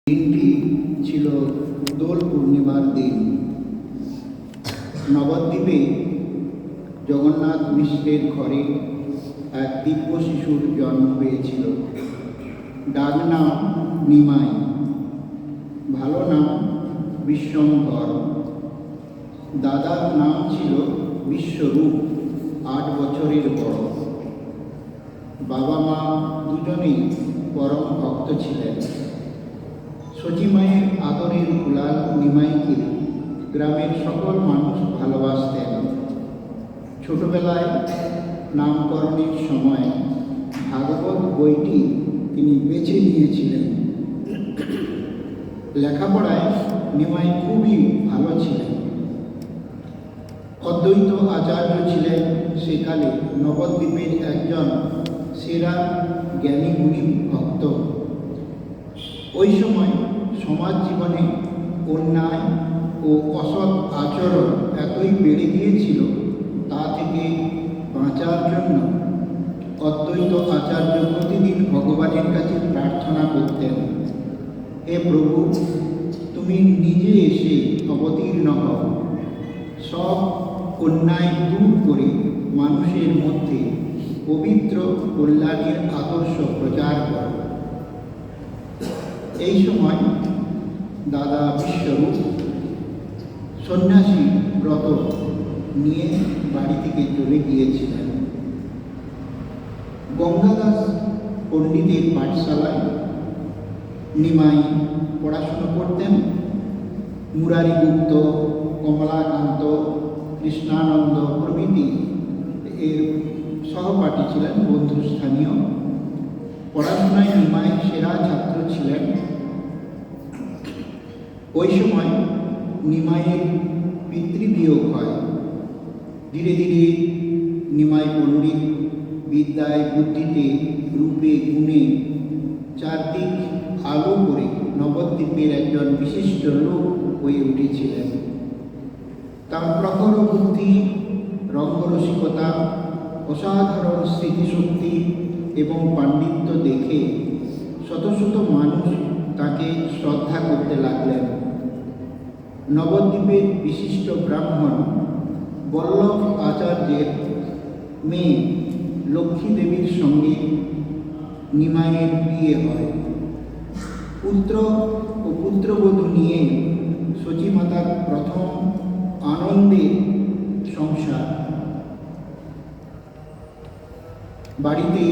দিনটি ছিল দোল পূর্ণিমার দিন। নবদ্বীপে জগন্নাথ মিশ্রের ঘরে এক দিব্য শিশুর জন্ম হয়েছিল। ডাক নাম নিমাই, ভালো নাম বিশ্বম্ভর। দাদার নাম ছিল বিশ্বরূপ, 8 বছরের বড়। বাবা মা দুজনেই পরম ভক্ত ছিলেন। সচিমায়ের আদরের কুলাল নিমাইকে গ্রামের সকল মানুষ ভালোবাসতেন। ছোটবেলায় নামকরণের সময় ভাগবত বইটি তিনি বেছে নিয়েছিলেন। লেখাপড়ায় নিমাই খুবই ভালো ছিলেন। অদ্বৈত আচার্য ছিলেন সেকালে নবদ্বীপের একজন সেরা জ্ঞানী গুণী ভক্ত। ওই সময় সমাজ জীবনে অন্যায় ও অসৎ আচরণ এতই বেড়ে গিয়েছিল, তা থেকে বাঁচার জন্য অদ্বৈত আচার্য প্রতিদিন ভগবানের কাছে প্রার্থনা করতেন, হে প্রভু, তুমি নিজে এসে অবতীর্ণ হও, সব অন্যায় দূর করে মানুষের মধ্যে পবিত্র কল্যাণের আদর্শ প্রচার করো। এই সময় দাদা বিশ্বরূপ সন্ন্যাসী ব্রত নিয়ে বাড়ি থেকে চলে গিয়েছিলেন। গঙ্গাদাস পণ্ডিতের পাঠশালায় নিমাই পড়াশুনো করতেন। মুরারিগুপ্ত, কমলাকান্ত, কৃষ্ণানন্দ প্রভৃতি এর সহপাঠী ছিলেন, বন্ধুস্থানীয়। পড়াশোনায় নিমাই সেরা ছাত্র ছিলেন। ওই সময় নিমাইয়ের পিতৃবিয়োগ হয়। ধীরে ধীরে নিমাই পণ্ডিত বিদ্যায়, বুদ্ধিতে, রূপে, গুণে চারদিক আলো করে নবদ্বীপের একজন বিশিষ্ট লোক হয়ে উঠেছিলেন। তার প্রখর বুদ্ধি, রঙ্গরসিকতা, অসাধারণ স্মৃতিশক্তি এবং পাণ্ডিত্য দেখে শত শত মানুষ তাকে শ্রদ্ধা করতে লাগলেন। নবদ্বীপের বিশিষ্ট ব্রাহ্মণ বল্লভ আচার্যের মেয়ে লক্ষ্মী দেবীর সঙ্গে নিমাইয়ের বিয়ে হয়। পুত্র ও পুত্রবধূ নিয়ে সচিমাতার প্রথম আনন্দের সংসার। বাড়িতে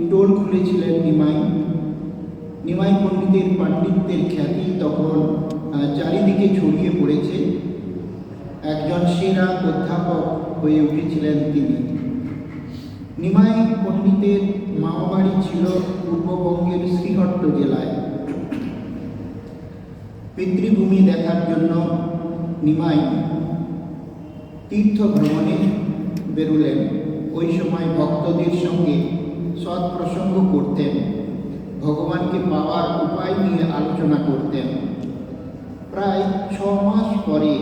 টোল খুলেছিলেন নিমাই। নিমাই পণ্ডিতের পাণ্ডিত্যের খ্যাতি তখন চারিদিকে ছড়িয়ে পড়েছে। একজন সেরা অধ্যাপক হয়ে উঠেছিলেন তিনি। নিমাই পণ্ডিতের মামাবাড়ি ছিল পূর্ববঙ্গের শ্রীহট্ট জেলায়। পিতৃভূমি দেখার জন্য নিমাই তীর্থ ভ্রমণে বেরোলেন। ওই সময় ভক্তদের সঙ্গে সৎপ্রসঙ্গ করতেন, ভগবানকে পাওয়ার উপায় নিয়ে আলোচনা করতেন। প্রায় 6 মাস পরে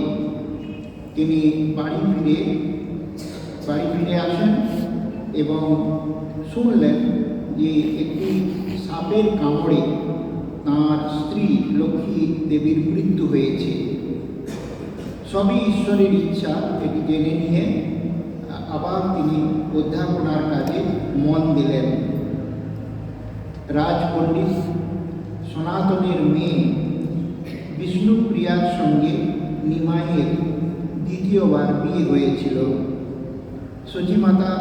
তিনি বাড়ি ফিরে আসেন এবং শুনলেন যে একটি সাপের কামড়ে তাঁর স্ত্রী লক্ষ্মী দেবীর মৃত্যু হয়েছে। সবই ঈশ্বরের ইচ্ছা। এটি জেনে নিয়ে আবার তিনি অধ্যাপনার কাজে মন দিলেন। রাজপণ্ডিত সনাতনের মেয়ে বিষ্ণুপ্রিয়ার সঙ্গে নিমাইয়ের দ্বিতীয়বার বিয়ে হয়েছিল। সচিমাতা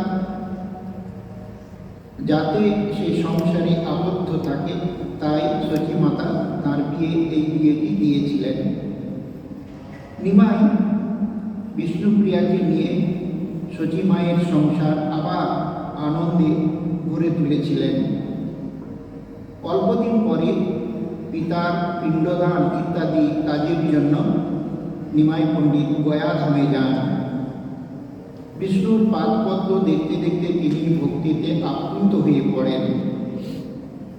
যাতে সে সংসারে আবদ্ধ থাকে, তাই সচিমাতা তাঁর এই বিয়েটি দিয়েছিলেন। নিমাই বিষ্ণুপ্রিয়াকে নিয়ে সচিমায়ের সংসার আবার আনন্দে গড়ে তুলেছিলেন। অল্পদিন পরে পিতার পিণ্ডদান ইত্যাদি কাজের জন্য নিমাই পণ্ডিত গয়াধামে যান। বিষ্ণুর পাদপদ্ম দেখতে দেখতে তিনি ভক্তিতে আপ্লুত হয়ে পড়েন।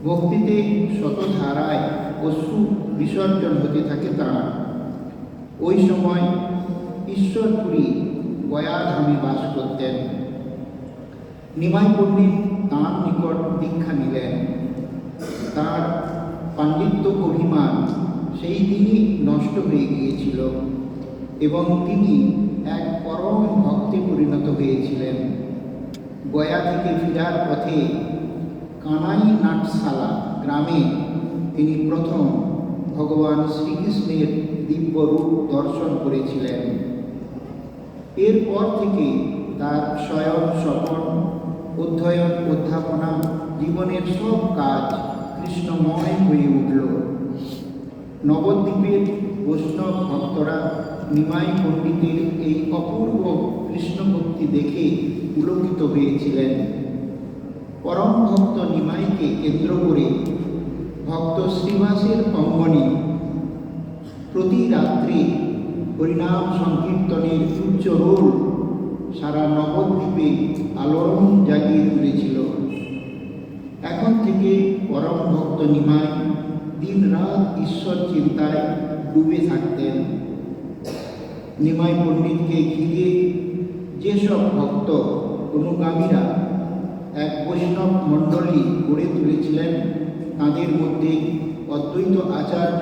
ভক্তিতে শতধারায় অশ্রু বিসর্জন হতে থাকে তাঁর। ওই সময় ঈশ্বরপুরী গয়াধামে বাস করতেন। নিমাই পণ্ডিত তাঁর নিকট দীক্ষা নিলেন। তাঁর পাণ্ডিত্য অভিমান সেই দিনই নষ্ট হয়ে গিয়েছিল এবং তিনি এক পরম ভক্তে পরিণত হয়েছিলেন। গয়া থেকে ফেরার পথে কানাই নাটশালা গ্রামে তিনি প্রথম ভগবান শ্রীকৃষ্ণের দিব্য রূপ দর্শন করেছিলেন। এরপর থেকে তার শয়ন স্বপন, অধ্যয়ন, অধ্যাপনা, জীবনের সব কাজ কৃষ্ণময় হয়ে উঠল। নবদ্বীপের বৈষ্ণব ভক্তরা নিমাই পণ্ডিতের এই অপূর্ব কৃষ্ণভক্তি দেখে পুলকিত হয়েছিলেন। পরম ভক্ত নিমাইকে কেন্দ্র করে ভক্ত শ্রীবাসের অঙ্গনে প্রতি রাত্রি হরিনাম সংকীর্তনের উচ্চ রোল সারা নবদ্বীপে আলোড়ন জাগিয়ে তুলেছিল। এখন থেকে পরম ভক্ত নিমাই দিন রাত ঈশ্বর চিন্তায় ডুবে থাকতেন। নিমাই পণ্ডিতকে ঘিরে যেসব ভক্ত অনুগামীরা এক বৈষ্ণব মণ্ডলী গড়ে তুলেছিলেন, তাদের মধ্যে অদ্বৈত আচার্য,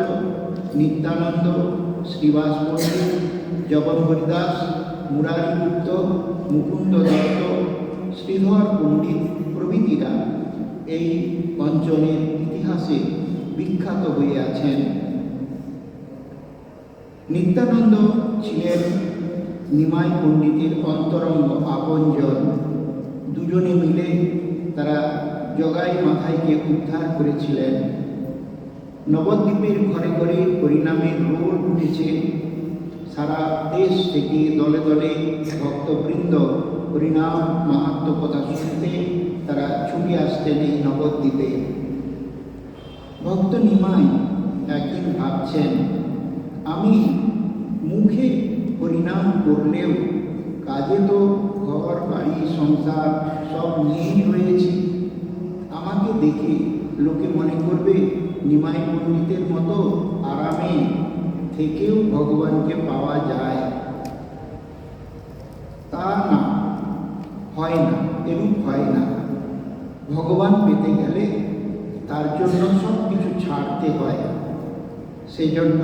নিত্যানন্দ, শ্রীবাস পণ্ডিত, জগন্নাথ দাস, মুরারি গুপ্ত, মুকুন্দ দত্ত, শ্রীধর পণ্ডিত প্রভৃতিরা এই অঞ্চলের ইতিহাসে বিখ্যাত হয়ে আছেন। নিত্যানন্দ ছিলেন নিমাই পণ্ডিতের অন্তরঙ্গ আপনজন। দুজনে মিলে তারা জগাই মাথাইকে উদ্ধার করেছিলেন। নবদ্বীপের ঘরে ঘরে হরিনামের রোল উঠেছে। সারা দেশ থেকে দলে দলে ভক্তবৃন্দ হরিনাম মাহাত্ম্য কথা শুনতে তারা ছুটে আসতেন এই নবদ্বীপে। ভক্ত নিমাই একদিন ভাবছেন, আমি মুখে হরিনাম করলেও কাজে তো ঘর বাড়ি সংসার সব নিয়েই রয়েছি। আমাকে দেখে লোকে মনে করবে নিমাই পণ্ডিতের মতো আরামে থেকেও ভগবানকে পাওয়া যায়। তা না, হয় না, এরূপ হয় না। ভগবান পেতে গেলে তার জন্য সব কিছু ছাড়তে হয়। সেই জন্য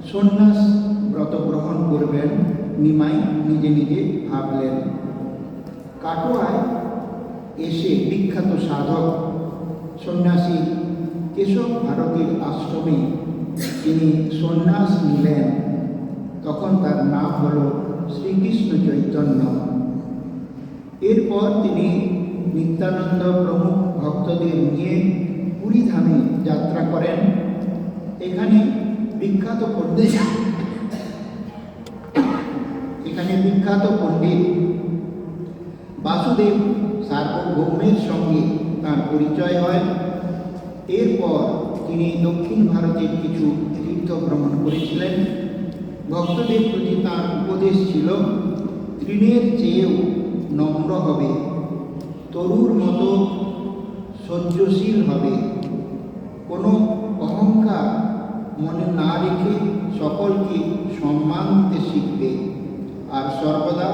সন্ন্যাস ব্রত গ্রহণ করবেন নিমাই নিজে নিজে ভাবলেন। কাটোয়ায় এসে বিখ্যাত সাধক সন্ন্যাসী কেশব ভারতীর আশ্রমে তিনি সন্ন্যাস নিলেন। তখন তার নাম হল শ্রীকৃষ্ণ চৈতন্য। এরপর তিনি নিত্যানন্দ প্রমুখ ভক্তদের নিয়ে পুরী ধামে যাত্রা করেন। এখানে বিখ্যাত পণ্ডিত বাসুদেব সার্বভৌমের সঙ্গে তার পরিচয় হয়। এরপর তিনি দক্ষিণ ভারতের কিছু তীর্থ ভ্রমণ করেছিলেন। ভক্তদের প্রতি তাঁর উপদেশ ছিল, তৃণের চেয়েও নম্র হবে, তরুর মতো সহ্যশীল হবে, কোনো অহংকার মনে না রেখে সকলকে সম্মান দিতে শিখবে, আর সর্বদা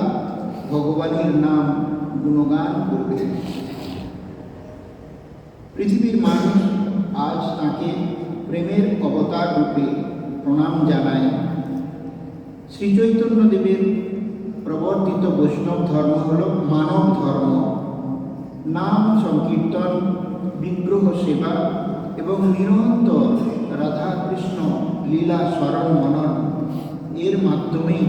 ভগবানের নাম গুণগান করবে। পৃথিবীর মানুষ আজ তাঁকে প্রেমের অবতার রূপে প্রণাম জানায়। শ্রীচৈতন্যদেবের প্রবর্তিত বৈষ্ণব ধর্ম হল মানব ধর্ম। নাম সংকীর্তন, বিগ্রহ সেবা এবং নিরন্তর রাধাকৃষ্ণ লীলা স্মরণ মনন এর মাধ্যমেই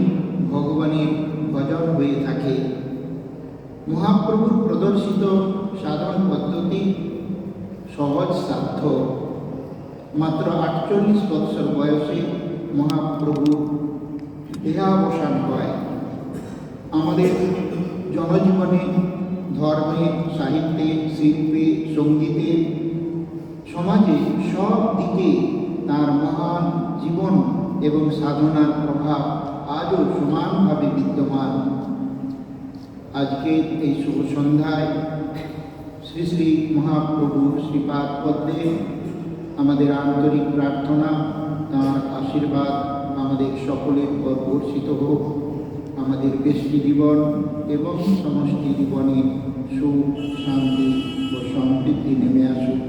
ভগবানের ভজন হয়ে থাকে। মহাপ্রভুর প্রদর্শিত সাধন পদ্ধতি সহজ সাধ্য। মাত্র 48 বৎসর বয়সে মহাপ্রভু দেহাবসান হয়। আমাদের জনজীবনে, ধর্মে, সাহিত্যে, শিল্পে, সঙ্গীতে, সমাজে সব দিকে তার মহান জীবন এবং সাধনার প্রভাব আজও সমানভাবে বিদ্যমান। আজকে এই শুভ সন্ধ্যায় শ্রী শ্রী মহাপ্রভুর শ্রীপাদ পদ্মে আমাদের আন্তরিক প্রার্থনা, তাঁর আশীর্বাদ আমাদের সকলের উপর বর্ষিত হোক। আমাদের ব্যষ্টি জীবন এবং সমষ্টি জীবনে সুখ, শান্তি ও সমৃদ্ধি নেমে আসুক।